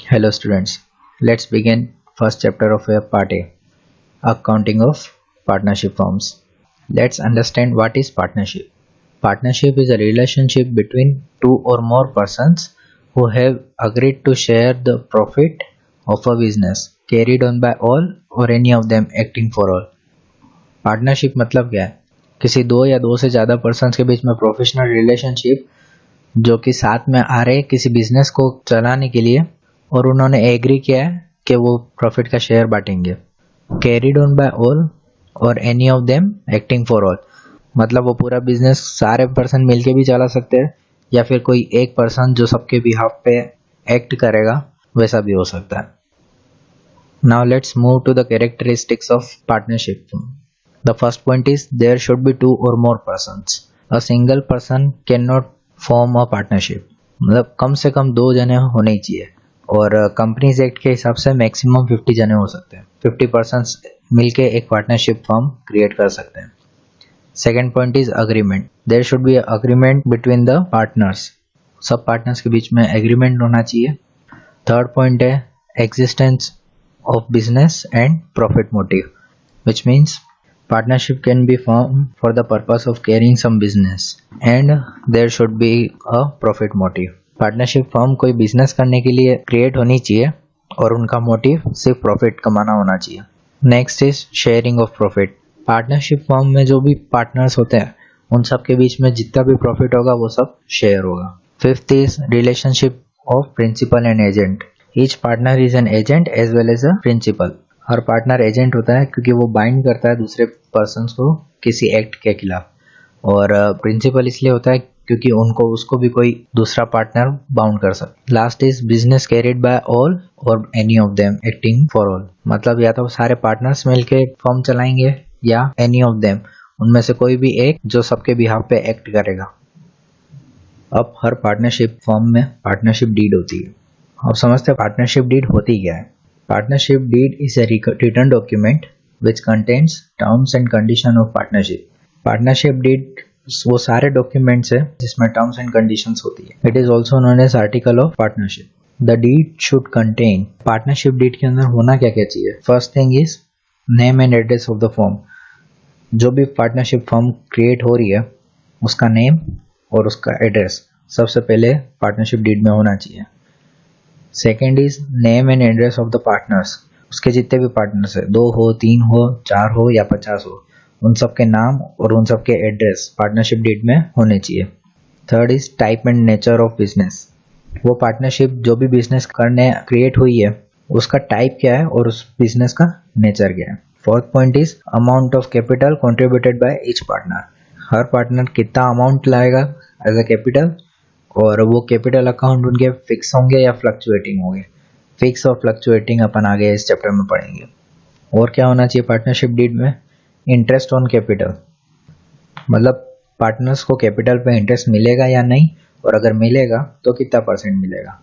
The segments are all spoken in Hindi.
Hello students, let's begin first chapter of your part A, accounting of partnership forms. Let's understand what is partnership. Partnership is a relationship between two or more persons who have agreed to share the profit of a business carried on by all or any of them acting for all. Partnership मतलब क्या है? किसी दो या दो से ज़्यादा पर्सन्स के बीच में प्रोफेशनल रिलेशनशिप जो कि साथ में आ रहे किसी बिजनेस को चलाने के लिए और उन्होंने एग्री किया है कि वो प्रॉफिट का शेयर बांटेंगे। कैरिड ऑन बाय ऑल और any of them acting for all मतलब वो पूरा बिजनेस सारे पर्सन मिलके भी चला सकते हैं या फिर कोई एक पर्सन जो सबके बिहाफ पे एक्ट करेगा वैसा भी हो सकता है। Now let's move to the characteristics of partnership. The first point is there should be two और more persons. A single person can not form a partnership मतलब कम से कम दो जने होने ही चाहिए और कंपनीज एक्ट के हिसाब से मैक्सिमम 50 जने हो सकते हैं। 50 पर्सन्स मिलके एक पार्टनरशिप फर्म क्रिएट कर सकते हैं। Second point is agreement. There should be agreement between the partners. सब पार्टनर्स के बीच में एग्रीमेंट होना चाहिए। थर्ड पॉइंट है existence of business and profit motive which means partnership can be formed for the purpose of carrying some business and there should be a profit motive. Partnership firm कोई बिजनेस करने के लिए क्रिएट होनी चाहिए और उनका मोटिव सिर्फ प्रॉफिट कमाना होना चाहिए। Next is sharing of profit. Partnership firm में जो भी पार्टनर्स होते हैं उन सब के बीच में जितना भी प्रॉफिट होगा वो सब शेयर होगा। Fifth is relationship of principal and agent. Each partner is an agent as well as a principal. हर पार्टनर एजेंट होता है क्योंकि वो बाइंड करता है दूसरे पर्सन को किसी एक्ट के खिलाफ और प्रिंसिपल इसलिए होता है क्योंकि उनको उसको भी कोई दूसरा पार्टनर बाउंड कर सकता। Last is business carried by all और any of them acting for all मतलब या तो सारे पार्टनर्स मिलके फॉर्म चलाएंगे या एनी ऑफ देम उनमें से कोई भी एक जो सबके बिहाफ पे एक्ट करेगा। अब हर पार्टनरशिप फॉर्म में पार्टनरशिप डीड होती है। अब समझते हैं पार्टनरशिप डीड होती क्या है। Partnership deed is a written document which contains terms and condition of partnership. Partnership deed वो सारे documents है जिसमें terms and conditions होती है। It is also known as article of partnership. The deed should contain partnership deed के अंदर होना क्या क्या चाहिए। First thing is name and address of the firm. जो भी partnership firm create हो रही है उसका name और उसका address सबसे पहले partnership deed में होना चाहिए। Second is name and address of the partners. उसके जितने भी पार्टनर्स है 2 हो 3 हो 4 हो या 50 हो उन सब के नाम और उन सब के एड्रेस पार्टनरशिप डीड में होने चाहिए। Third is type and nature of business. वो पार्टनरशिप जो भी बिजनेस करने क्रिएट हुई है उसका टाइप क्या है और उस बिजनेस का नेचर क्या है। Fourth point is amount of capital contributed by each partner. Her partner कितना अमाउंट लाएगा एज अ कैपिटल और वो कैपिटल अकाउंट उनके फिक्स होंगे या फ्लक्चुएटिंग होंगे। फिक्स और फ्लक्चुएटिंग अपन आगे इस चैप्टर में पढ़ेंगे। और क्या होना चाहिए पार्टनरशिप डीड में। इंटरेस्ट ऑन कैपिटल मतलब पार्टनर्स को कैपिटल पे इंटरेस्ट मिलेगा या नहीं और अगर मिलेगा तो कितना परसेंट मिलेगा।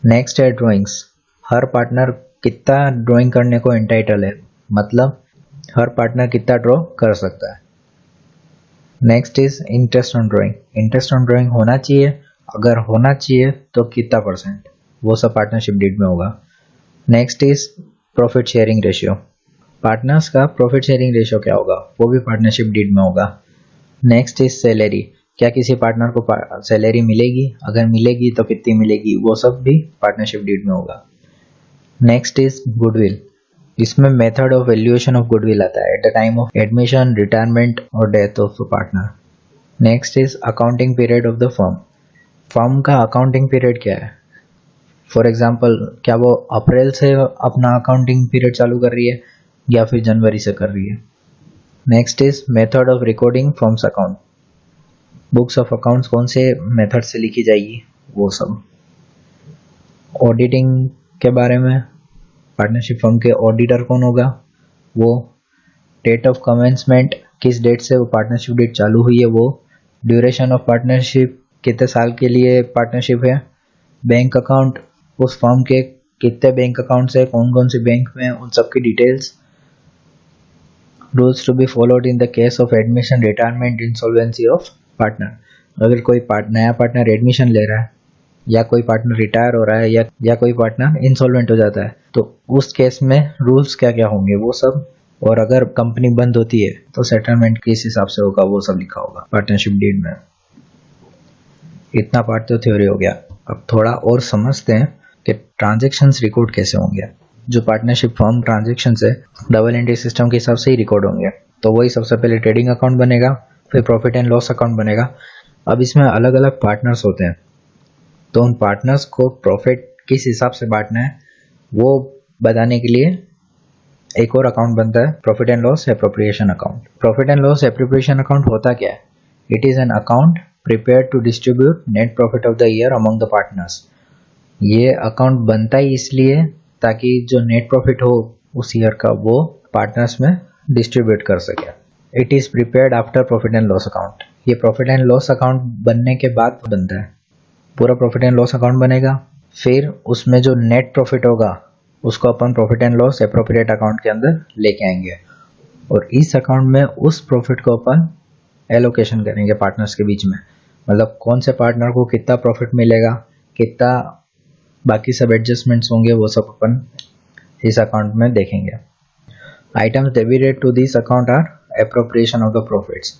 नेक्स्ट है ड्राइंग्स। हर पार्टनर कितना ड्राइंग करने को एंटाइटल है मतलब हर पार्टनर कितना ड्रॉ कर सकता है। Next is interest on drawing. Interest on drawing होना चाहिए, अगर होना चाहिए तो कितना परसेंट वो सब पार्टनरशिप डीड में होगा। Next is profit sharing ratio. Partners का प्रॉफिट शेयरिंग रेशियो क्या होगा वो भी पार्टनरशिप डीड में होगा। Next is salary. क्या किसी पार्टनर को सैलरी मिलेगी, अगर मिलेगी तो कितनी मिलेगी वो सब भी पार्टनरशिप डीड में होगा। Next is goodwill. इसमें method of valuation of goodwill आता है at the time of admission retirement और death of partner. Next is accounting period of the firm. Firm का अकाउंटिंग पीरियड क्या है। फॉर एग्जाम्पल क्या वो अप्रैल से अपना अकाउंटिंग पीरियड चालू कर रही है या फिर जनवरी से कर रही है। Next is method of recording firms account. Books of accounts कौन से मेथड से लिखी जाएगी वो सब। ऑडिटिंग के बारे में पार्टनरशिप फर्म के ऑडिटर कौन होगा वो। डेट ऑफ कमेंसमेंट किस डेट से वो पार्टनरशिप डेट चालू हुई है वो। ड्यूरेशन ऑफ पार्टनरशिप कितने साल के लिए पार्टनरशिप है। बैंक अकाउंट उस फर्म के कितने बैंक अकाउंट्स है कौन कौन से बैंक में उन सब की details. Rules to be followed in the case of admission retirement insolvency of partner. अगर कोई नया पार्टनर एडमिशन ले रहा है या कोई पार्टनर रिटायर हो रहा है या कोई पार्टनर इंसॉल्वेंट हो जाता है, तो उस केस में रूल्स क्या क्या होंगे वो सब, और अगर कंपनी बंद होती है तो सेटलमेंट किस हिसाब से होगा वो सब लिखा होगा पार्टनरशिप डीड में। इतना पार्ट तो थ्योरी हो गया। अब थोड़ा और समझते हैं कि ट्रांजैक्शंस रिकॉर्ड कैसे होंगे। जो पार्टनरशिप फॉर्म ट्रांजैक्शंस है डबल एंट्री सिस्टम के हिसाब से ही रिकॉर्ड होंगे। तो वही सबसे पहले ट्रेडिंग अकाउंट बनेगा, फिर प्रॉफिट एंड लॉस अकाउंट बनेगा। अब इसमें अलग अलग पार्टनर्स होते हैं, तो उन पार्टनर्स को प्रॉफिट किस हिसाब से बांटना है वो बताने के लिए एक और अकाउंट बनता है, profit and loss appropriation account. Profit and loss appropriation account होता क्या है? It is an account prepared to distribute net profit of the year among the partners. ये अकाउंट बनता ही इसलिए ताकि जो नेट प्रॉफिट हो उस ईयर का वो पार्टनर्स में डिस्ट्रीब्यूट कर सके। It is prepared after profit and loss account. ये प्रॉफिट एंड लॉस अकाउंट बनने के बाद बनता है। पूरा प्रॉफिट एंड लॉस अकाउंट बनेगा, फिर उसमें जो नेट प्रॉफिट होगा उसको अपन profit and loss appropriate account के अंदर लेके आएंगे, और इस अकाउंट में उस प्रॉफिट को अपन एलोकेशन करेंगे पार्टनर्स के बीच में। मतलब कौन से पार्टनर को कितना प्रॉफिट मिलेगा, कितना बाकी सब एडजस्टमेंट्स होंगे, वो सब अपन इस अकाउंट में देखेंगे। Items debited to this account are appropriation of the profits.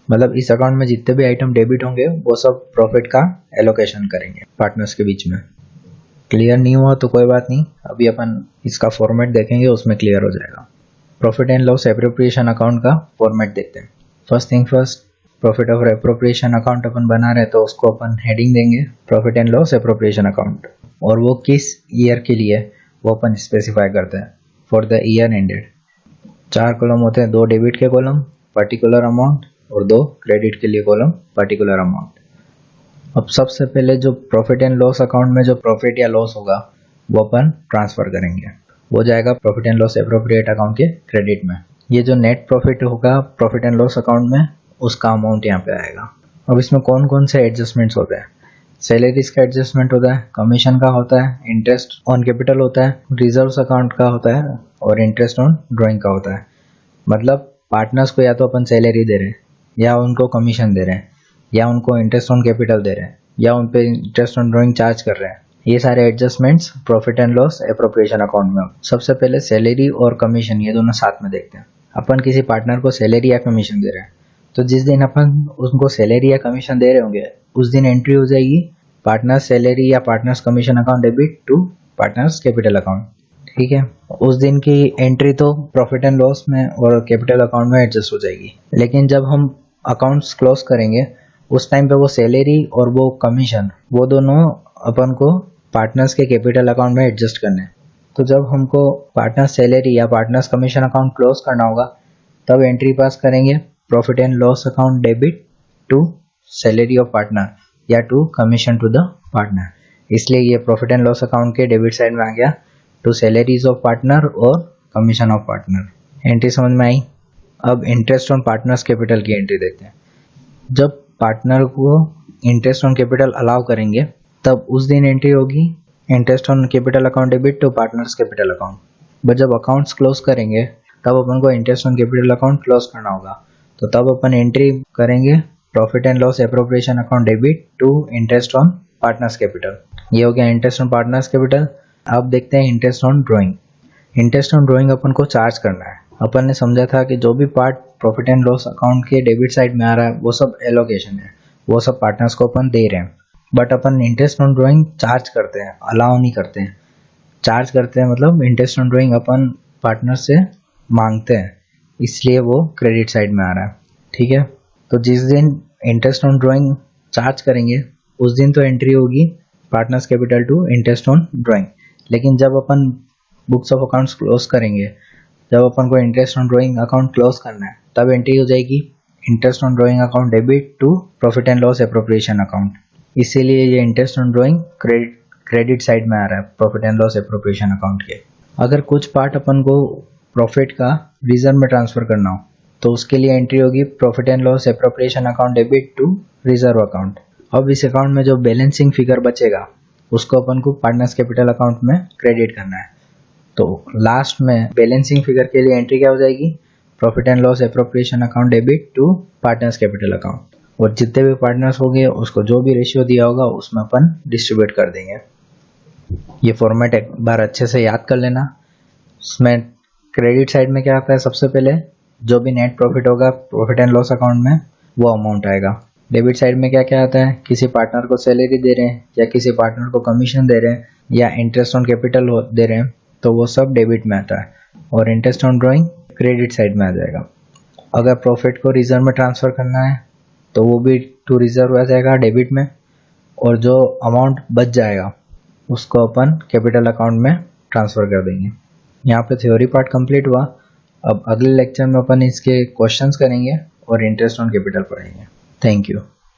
मतलब इस अकाउंट में जितने भी आइटम डेबिट होंगे वो सब प्रॉफिट का एलोकेशन करेंगे पार्टनर्स के बीच में। क्लियर नहीं हुआ तो कोई बात नहीं, अभी अपन इसका फॉर्मेट देखेंगे, उसमें क्लियर हो जाएगा। Profit and loss appropriation account का फॉर्मेट देखते हैं। First thing first, profit of appropriation account अपन बना रहे हैं तो उसको अपन हेडिंग देंगे profit and loss appropriation account, और वो किस ईयर के लिए वो अपन स्पेसिफाई करते हैं, for the year ended. 4 column होते हैं, 2 डेबिट के कॉलम पर्टिकुलर अमाउंट और 2 क्रेडिट के लिए कॉलम पर्टिकुलर अमाउंट। अब सबसे पहले जो प्रॉफिट एंड लॉस अकाउंट में जो प्रॉफिट या लॉस होगा वो अपन ट्रांसफर करेंगे, वो जाएगा profit and loss appropriate account के क्रेडिट में। ये जो नेट प्रॉफिट होगा प्रॉफिट एंड लॉस अकाउंट में उसका अमाउंट यहाँ पे आएगा। अब इसमें कौन कौन से एडजस्टमेंट्स होते हैं? सैलरीज का एडजस्टमेंट होता है, कमीशन का होता है, इंटरेस्ट ऑन कैपिटल होता है, रिजर्व्स अकाउंट का होता है, और इंटरेस्ट ऑन ड्राइंग का होता है। मतलब पार्टनर्स को या तो अपन सैलरी दे रहे हैं, या उनको कमीशन दे रहे हैं, या उनको इंटरेस्ट ऑन कैपिटल दे रहे हैं, या उन पे इंटरेस्ट ऑन ड्राइंग चार्ज कर रहे हैं। ये सारे adjustments profit and loss appropriation account में। सबसे पहले सैलरी और कमीशन ये दोनों साथ में देखते हैं। अपन किसी पार्टनर को सैलरी या कमीशन दे रहे हैं, तो जिस दिन अपन उनको सैलरी या कमीशन दे रहे होंगे उस दिन एंट्री हो जाएगी पार्टनर्स सैलरी या partners commission account debit to partners capital account. ठीक है, उस दिन की एंट्री तो प्रॉफिट एंड लॉस में और कैपिटल अकाउंट में एडजस्ट हो जाएगी। लेकिन जब हम अकाउंट्स क्लोज करेंगे उस टाइम पे वो सैलरी और वो कमीशन वो दोनों अपन को पार्टनर्स के कैपिटल अकाउंट में एडजस्ट करने हैं। तो जब हमको पार्टनर्स सैलरी या पार्टनर्स कमीशन अकाउंट क्लोज करना होगा तब एंट्री पास करेंगे profit and loss account debit to salary of partner या to commission to the partner. इसलिए ये प्रॉफिट एंड लॉस अकाउंट के डेबिट साइड में आ गया टू सैलरीज ऑफ पार्टनर और कमीशन ऑफ पार्टनर। एंट्री समझ में आई। अब इंटरेस्ट ऑन पार्टनर्स कैपिटल की एंट्री देखते हैं। जब पार्टनर को इंटरेस्ट ऑन कैपिटल अलाउ करेंगे तब उस दिन एंट्री होगी interest on capital account debit to partners capital account. But जब अकाउंट्स क्लोज करेंगे तब अपन को interest on capital account close करना होगा, तो तब अपन एंट्री करेंगे profit and loss appropriation account debit to interest on partners capital. ये हो गया इंटरेस्ट ऑन पार्टनर्स कैपिटल। अब देखते हैं interest on drawing. Interest on drawing अपन को चार्ज करना है। अपन ने समझा था कि जो भी part profit and loss account के डेबिट साइड में आ रहा है वो सब एलोकेशन है, वो सब पार्टनर्स को अपन दे रहे हैं। But upon interest on drawing charge करते हैं, अलाउ नहीं करते हैं। चार्ज करते हैं मतलब interest on drawing upon partner से मांगते हैं, इसलिए वो क्रेडिट साइड में आ रहा है। ठीक है, तो जिस दिन इंटरेस्ट ऑन ड्राइंग चार्ज करेंगे उस दिन तो एंट्री होगी partners capital to interest on drawing. लेकिन जब अपन बुक्स ऑफ अकाउंट्स क्लोज करेंगे, जब अपन को interest on drawing account close करना है तब एंट्री हो जाएगी interest on drawing account debit to profit and loss appropriation account. इसीलिए ये interest on drawing credit side में आ रहा है profit and loss appropriation account के। अगर कुछ पार्ट अपन को प्रॉफिट का रिजर्व में ट्रांसफर करना हो तो उसके लिए एंट्री होगी profit and loss appropriation account debit to reserve account. अब इस अकाउंट में जो बैलेंसिंग फिगर बचेगा उसको अपन को पार्टनर्स कैपिटल अकाउंट में क्रेडिट करना है। तो लास्ट में बैलेंसिंग फिगर के लिए एंट्री क्या हो जाएगी profit and loss appropriation account debit to partners capital account. और जितने भी पार्टनर्स होंगे उसको जो भी रेशियो दिया होगा उसमें अपन डिस्ट्रीब्यूट कर देंगे। ये फॉर्मेट एक बार अच्छे से याद कर लेना। उसमें क्रेडिट साइड में क्या आता है, सबसे पहले जो भी नेट प्रॉफिट होगा प्रॉफिट एंड लॉस अकाउंट में वो अमाउंट आएगा। डेबिट साइड में क्या क्या आता है, किसी पार्टनर को सैलरी दे रहे हैं या किसी पार्टनर को कमीशन दे रहे हैं या इंटरेस्ट ऑन कैपिटल दे रहे हैं तो वो सब डेबिट में आता है, और interest on drawing credit side में आ जाएगा। अगर प्रॉफिट को रिजर्व में ट्रांसफ़र करना है तो वो भी टू रिजर्व आ जाएगा डेबिट में, और जो अमाउंट बच जाएगा उसको अपन कैपिटल अकाउंट में ट्रांसफ़र कर देंगे। यहाँ पे थ्योरी पार्ट कंप्लीट हुआ। अब अगले लेक्चर में अपन इसके क्वेश्चंस करेंगे और इंटरेस्ट ऑन कैपिटल पढ़ेंगे। Thank you.